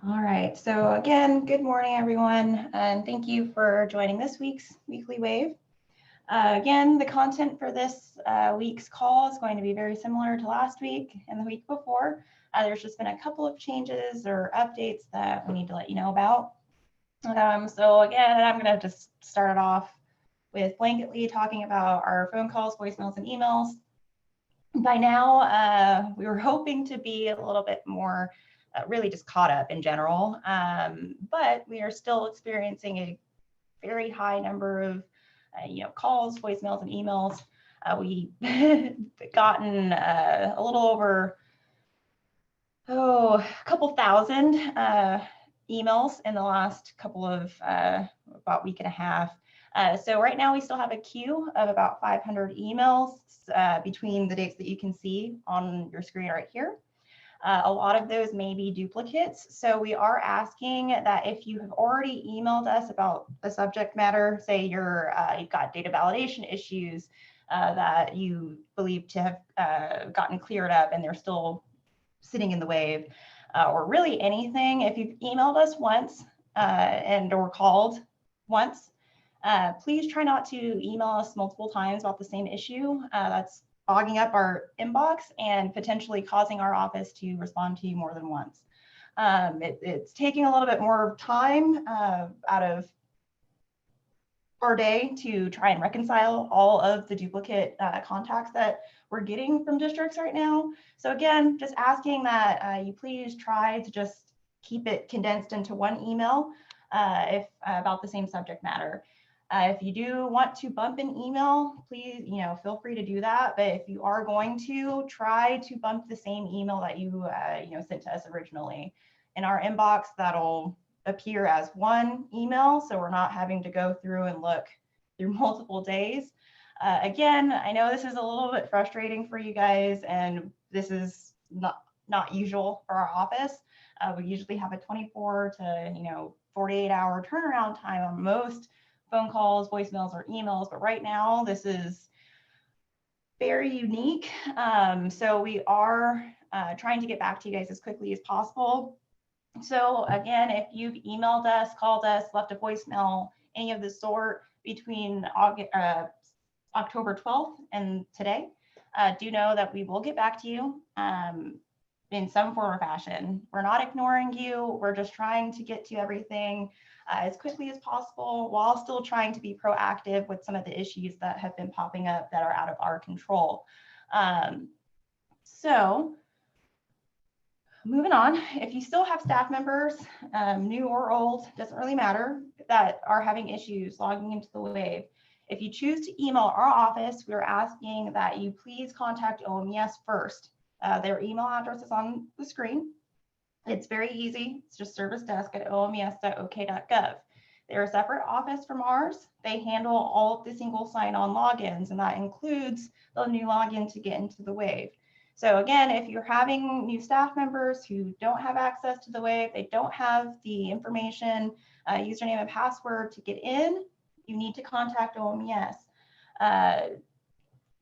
All right, so again, good morning, everyone, and thank you for joining this week's Weekly Wave. Again, the content for this week's call is going to be very similar to last week and the week before. There's just been a couple of changes or updates that we need to let you know about. So again, I'm going to just start it off with blanketly talking about our phone calls, voicemails, and emails. By now, we were hoping to be a little bit more really just caught up in general, but we are still experiencing a very high number of calls, voicemails, and emails. We've gotten a little over a couple thousand emails in the last couple of about week and a half. So right now we still have a queue of about 500 emails between the dates that you can see on your screen right here. A lot of those may be duplicates. So we are asking that if you have already emailed us about the subject matter, say you've got data validation issues that you believe to have gotten cleared up and they're still sitting in the wave, or really anything, if you've emailed us once or called once, please try not to email us multiple times about the same issue. That's fogging up our inbox and potentially causing our office to respond to you more than once. It's taking a little bit more time out of our day to try and reconcile all of the duplicate contacts that we're getting from districts right now. So again, just asking that you please try to just keep it condensed into one email if about the same subject matter. If you do want to bump an email, please, feel free to do that. But if you are going to, try to bump the same email that you, sent to us originally. In our inbox, that'll appear as one email, so we're not having to go through and look through multiple days. Again, I know this is a little bit frustrating for you guys, and this is not usual for our office. We usually have a 24 to 48-hour turnaround time on most phone calls, voicemails, or emails, but right now this is very unique. So we are trying to get back to you guys as quickly as possible. So again, if you've emailed us, called us, left a voicemail, any of the sort between October 12th and today, do know that we will get back to you in some form or fashion. We're not ignoring you. We're just trying to get to everything as quickly as possible while still trying to be proactive with some of the issues that have been popping up that are out of our control. So moving on, if you still have staff members, new or old, doesn't really matter, that are having issues logging into the Wave, if you choose to email our office, we're asking that you please contact OMES first. Their email address is on the screen. It's very easy. It's just servicedesk@omes.ok.gov. They're a separate office from ours. They handle all of the single sign-on logins, and that includes the new login to get into the Wave. So again, if you're having new staff members who don't have access to the Wave, they don't have the information, username and password to get in, you need to contact OMES.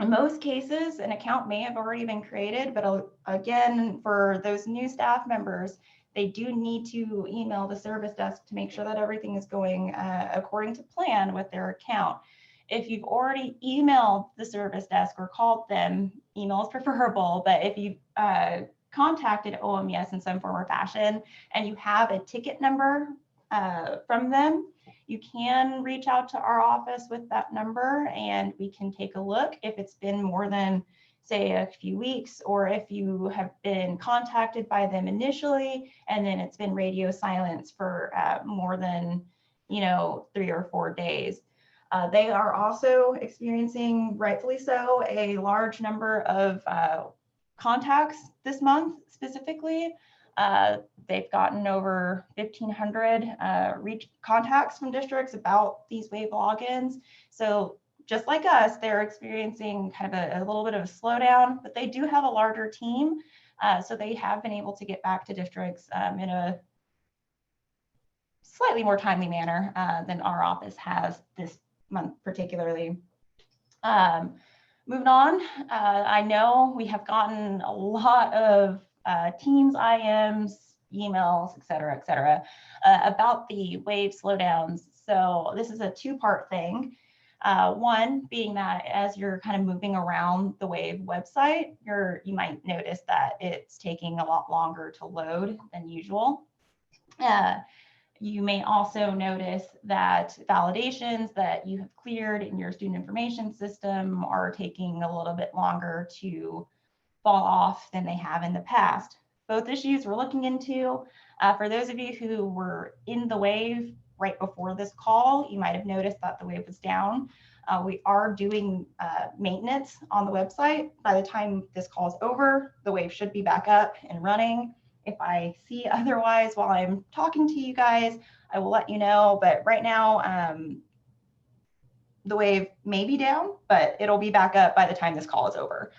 In most cases, an account may have already been created, but again, for those new staff members, they do need to email the service desk to make sure that everything is going according to plan with their account. If you've already emailed the service desk or called them, email is preferable, but if you've contacted OMES in some form or fashion and you have a ticket number from them, you can reach out to our office with that number and we can take a look if it's been more than, say, a few weeks, or if you have been contacted by them initially and then it's been radio silence for more than 3 or 4 days. They are also experiencing, rightfully so, a large number of contacts this month specifically. They've gotten over 1,500 contacts from districts about these Wave logins. So just like us, they're experiencing kind of a little bit of a slowdown, but they do have a larger team. So they have been able to get back to districts in a slightly more timely manner than our office has this month particularly. Moving on, I know we have gotten a lot of Teams IMs, emails, et cetera, about the wave slowdowns. So this is a two-part thing. One being that as you're kind of moving around the Wave website, you might notice that it's taking a lot longer to load than usual. You may also notice that validations that you have cleared in your student information system are taking a little bit longer to fall off than they have in the past. Both issues we're looking into. For those of you who were in the Wave right before this call, you might have noticed that the Wave was down. We are doing maintenance on the website. By the time this call is over, the Wave should be back up and running. If I see otherwise while I'm talking to you guys, I will let you know. But right now, the Wave may be down, but it'll be back up by the time this call is over.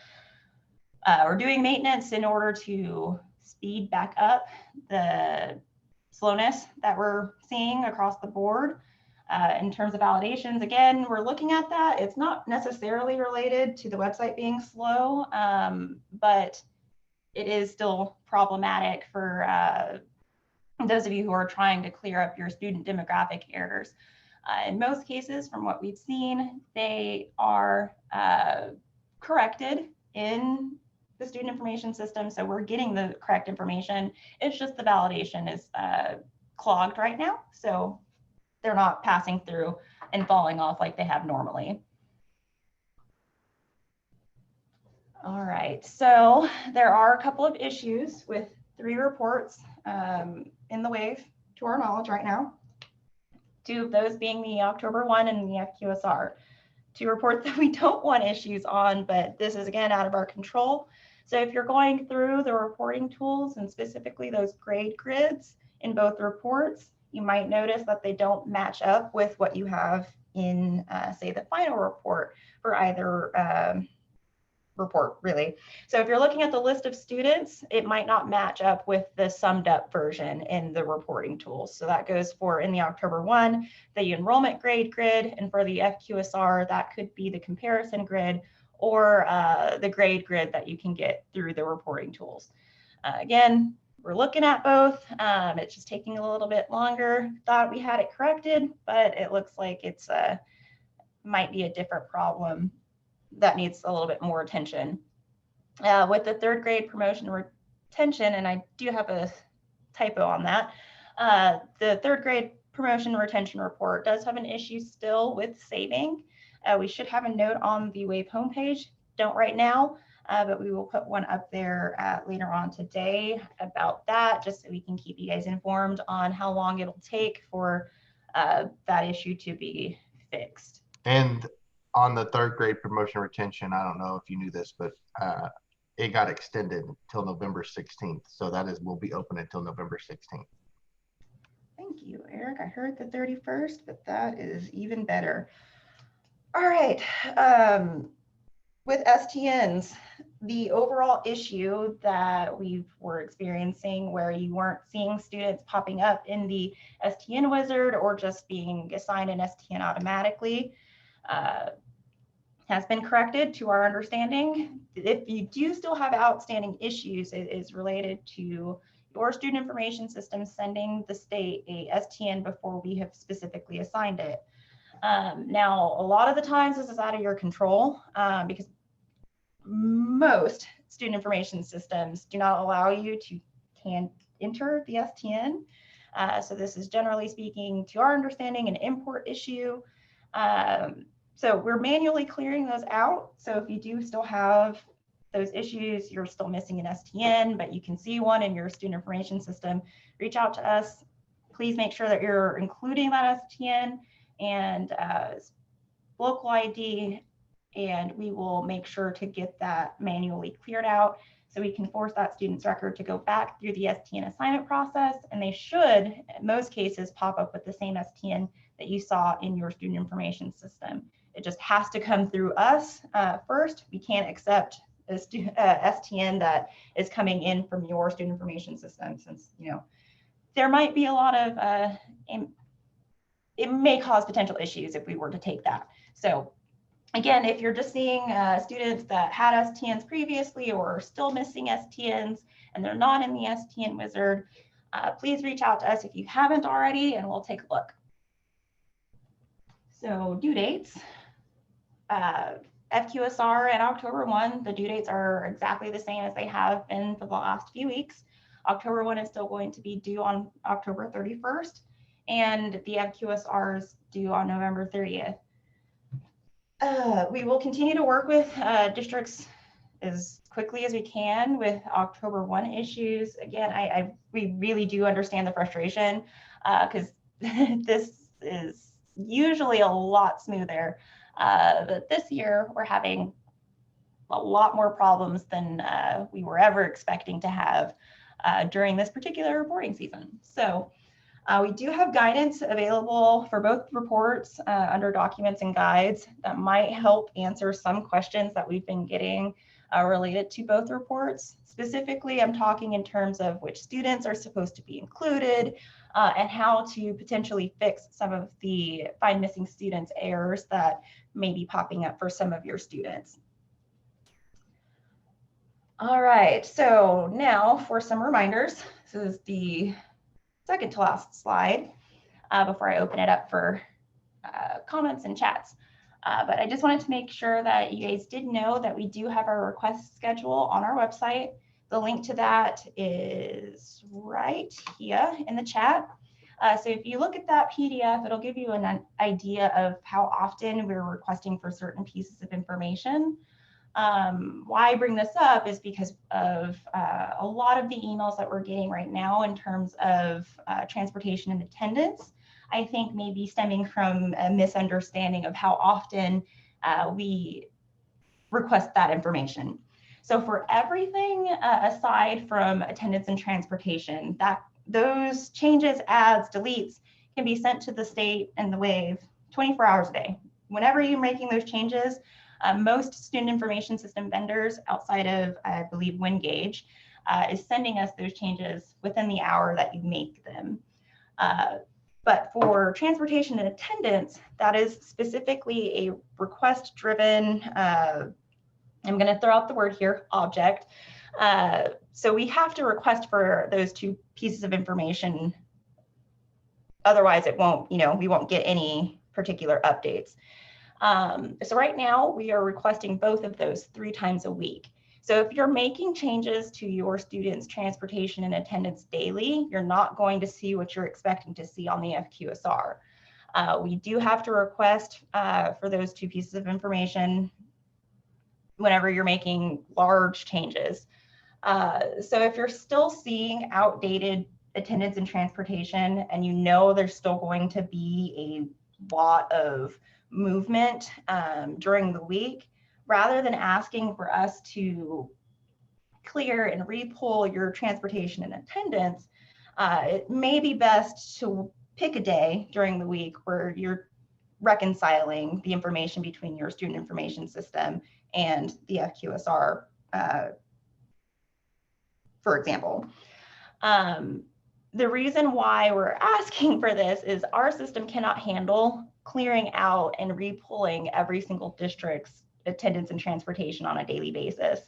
We're doing maintenance in order to speed back up the slowness that we're seeing across the board. In terms of validations, again, we're looking at that. It's not necessarily related to the website being slow, but it is still problematic for those of you who are trying to clear up your student demographic errors. In most cases, from what we've seen, they are corrected in the student information system. So we're getting the correct information. It's just the validation is clogged right now. So they're not passing through and falling off like they have normally. All right, so there are a couple of issues with 3 reports in the Wave to our knowledge right now. 2 of those being the October 1 and the FQSR. 2 reports that we don't want issues on, but this is again out of our control. So if you're going through the reporting tools and specifically those grade grids in both reports, you might notice that they don't match up with what you have in, say, the final report for either report, really. So if you're looking at the list of students, it might not match up with the summed up version in the reporting tools. So that goes for, in the October 1, the enrollment grade grid, and for the FQSR, that could be the comparison grid or the grade grid that you can get through the reporting tools. Again, we're looking at both. It's just taking a little bit longer. Thought we had it corrected, but it looks like it's might be a different problem that needs a little bit more attention. With the 3rd grade promotion retention, and I do have a typo on that, the 3rd grade promotion retention report does have an issue still with saving. We should have a note on the Wave homepage. Don't right now, but we will put one up there later on today about that, just so we can keep you guys informed on how long it'll take for that issue to be fixed. And on the 3rd grade promotion retention, I don't know if you knew this, but it got extended until November 16th. So that will be open until November 16th. Thank you, Eric. I heard the 31st, but that is even better. All right. With STNs, the overall issue that we were experiencing where you weren't seeing students popping up in the STN wizard or just being assigned an STN automatically has been corrected to our understanding. If you do still have outstanding issues, it is related to your student information system sending the state a STN before we have specifically assigned it. Now, a lot of the times this is out of your control because most student information systems do not allow you to enter the STN. So this is generally speaking, to our understanding, an import issue. So we're manually clearing those out. So if you do still have those issues, you're still missing an STN, but you can see one in your student information system, reach out to us. Please make sure that you're including that STN and local ID, and we will make sure to get that manually cleared out so we can force that student's record to go back through the STN assignment process, and they should, in most cases, pop up with the same STN that you saw in your student information system. It just has to come through us first. We can't accept a STN that is coming in from your student information system, since there might be a lot of, it may cause potential issues if we were to take that. So again, if you're just seeing students that had STNs previously or are still missing STNs and they're not in the STN wizard, please reach out to us if you haven't already, and we'll take a look. So due dates, FQSR and October 1, the due dates are exactly the same as they have been for the last few weeks. October 1 is still going to be due on October 31st, and the FQSR is due on November 30th. We will continue to work with districts as quickly as we can with October 1 issues. Again, we really do understand the frustration because this is usually a lot smoother. But this year we're having a lot more problems than we were ever expecting to have during this particular reporting season. So we do have guidance available for both reports under documents and guides that might help answer some questions that we've been getting related to both reports. Specifically, I'm talking in terms of which students are supposed to be included and how to potentially fix some of the find missing students errors that may be popping up for some of your students. All right, so now for some reminders. This is the second to last slide before I open it up for comments and chats. But I just wanted to make sure that you guys did know that we do have our request schedule on our website. The link to that is right here in the chat. So if you look at that PDF, it'll give you an idea of how often we're requesting for certain pieces of information. Why I bring this up is because of a lot of the emails that we're getting right now in terms of transportation and attendance, I think maybe stemming from a misunderstanding of how often we request that information. So for everything aside from attendance and transportation, those changes, adds, deletes can be sent to the state and the WAVE 24 hours a day. Whenever you're making those changes, most student information system vendors outside of, I believe, WinGauge, is sending us those changes within the hour that you make them. But for transportation and attendance, that is specifically a request-driven, I'm going to throw out the word here, object. So we have to request for those two pieces of information. Otherwise, it won't, we won't get any particular updates. So right now we are requesting both of those 3 times a week. So if you're making changes to your students' transportation and attendance daily, you're not going to see what you're expecting to see on the FQSR. We do have to request for those 2 pieces of information whenever you're making large changes. So if you're still seeing outdated attendance and transportation, and there's still going to be a lot of movement during the week, rather than asking for us to clear and repull your transportation and attendance, it may be best to pick a day during the week where you're reconciling the information between your student information system and the FQSR, for example. The reason why we're asking for this is our system cannot handle clearing out and repulling every single district's attendance and transportation on a daily basis.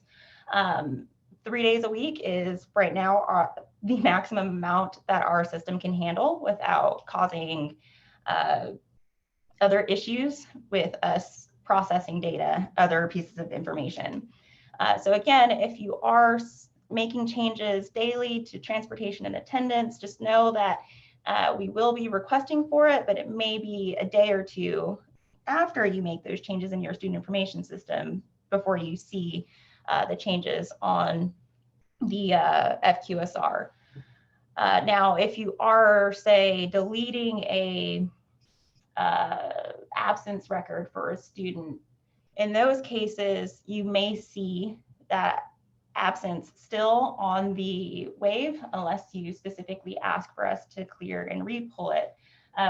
3 days a week is right now the maximum amount that our system can handle without causing other issues with us processing data, other pieces of information. So again, if you are making changes daily to transportation and attendance, just know that we will be requesting for it, but it may be a day or 2 after you make those changes in your student information system before you see the changes on the FQSR. Now, if you are, say, deleting a absence record for a student, in those cases, you may see that absence still on the WAVE unless you specifically ask for us to clear and repull it.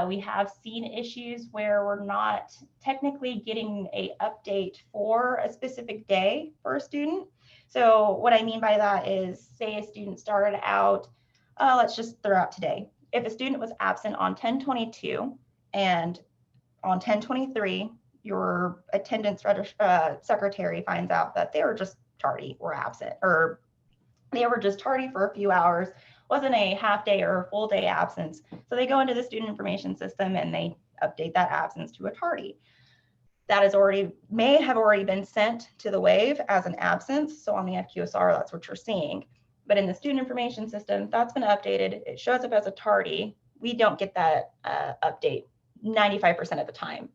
We have seen issues where we're not technically getting an update for a specific day for a student. So what I mean by that is, say a student started out, let's just throw out today. If a student was absent on 10/22 and on 10/23, your attendance secretary finds out that they were just tardy or absent, or they were just tardy for a few hours wasn't a half day or a full day absence. So they go into the student information system and they update that absence to a tardy. That may have already been sent to the WAVE as an absence. So on the FQSR, that's what you're seeing. But in the student information system, that's been updated. It shows up as a tardy. We don't get that update 95% of the time.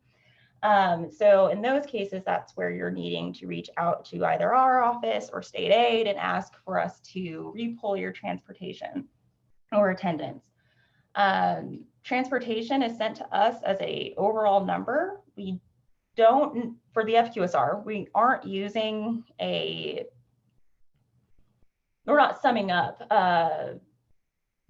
So in those cases, that's where you're needing to reach out to either our office or state aid and ask for us to repull your transportation or attendance. Transportation is sent to us as a overall number. We don't, for the FQSR, we aren't using we're not summing up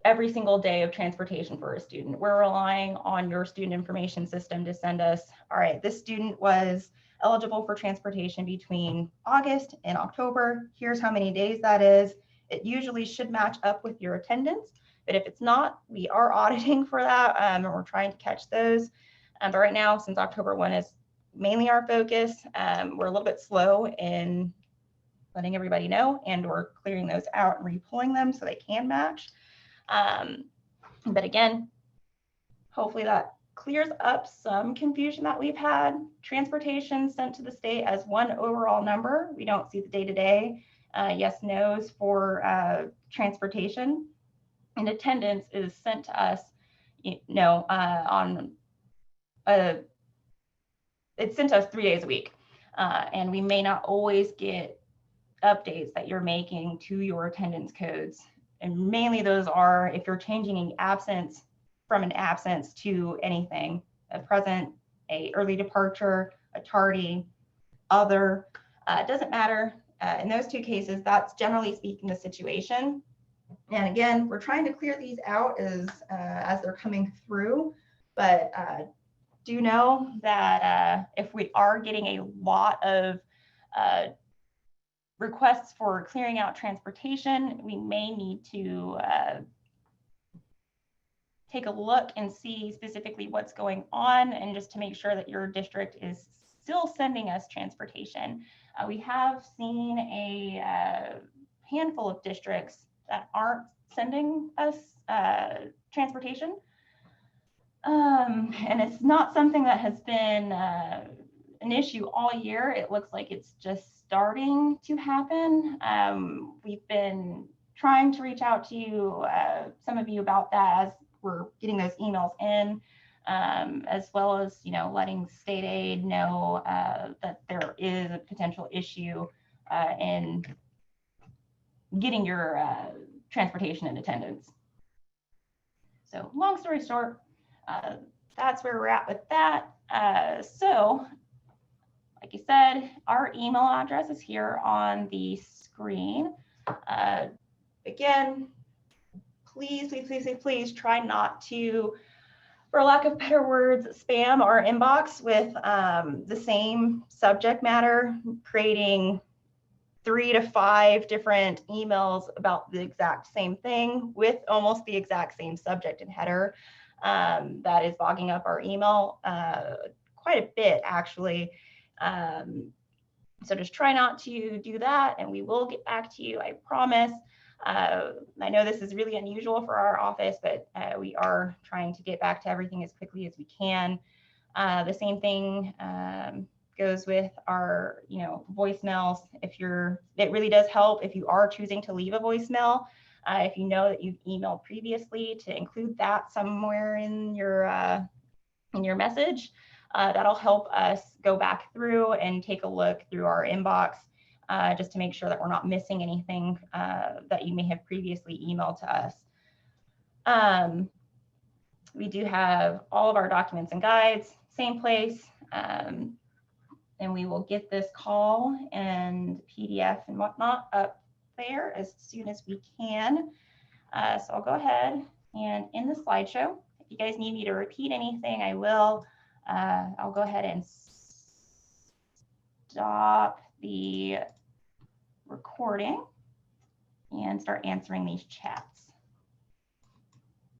every single day of transportation for a student. We're relying on your student information system to send us, all right, this student was eligible for transportation between August and October. Here's how many days that is. It usually should match up with your attendance, but if it's not, we are auditing for that, and we're trying to catch those. But right now, since October 1 is mainly our focus, we're a little bit slow in letting everybody know, and we're clearing those out and repulling them so they can match. But again, hopefully that clears up some confusion that we've had. Transportation sent to the state as one overall number. We don't see the day-to-day yes, no's for transportation. And attendance is sent to us, it's sent to us 3 days a week. And we may not always get updates that you're making to your attendance codes. And mainly those are if you're changing an absence from an absence to anything, a present, a early departure, a tardy, other, it doesn't matter. In those two cases, that's generally speaking the situation. And again, we're trying to clear these out as they're coming through, but do know that if we are getting a lot of requests for clearing out transportation, we may need to take a look and see specifically what's going on, and just to make sure that your district is still sending us transportation. We have seen a handful of districts that aren't sending us transportation. And it's not something that has been an issue all year. It looks like it's just starting to happen. We've been trying to reach out to you, some of you, about that as we're getting those emails in, as well as letting state aid know that there is a potential issue in getting your transportation and attendance. So long story short, that's where we're at with that. So like you said, our email address is here on the screen. Again, please try not to, for lack of better words, spam our inbox with the same subject matter, creating 3 to 5 different emails about the exact same thing with almost the exact same subject and header. That is bogging up our email quite a bit, actually. So just try not to do that, and we will get back to you, I promise. I know this is really unusual for our office, but we are trying to get back to everything as quickly as we can. The same thing goes with our, voicemails. It really does help if you are choosing to leave a voicemail. If you know that you've emailed previously, to include that somewhere in your message. That'll help us go back through and take a look through our inbox, just to make sure that we're not missing anything that you may have previously emailed to us. We do have all of our documents and guides, same place, and we will get this call and PDF and whatnot up there as soon as we can. So I'll go ahead and in the slideshow, if you guys need me to repeat anything, I will. I'll go ahead and stop the recording and start answering these chats.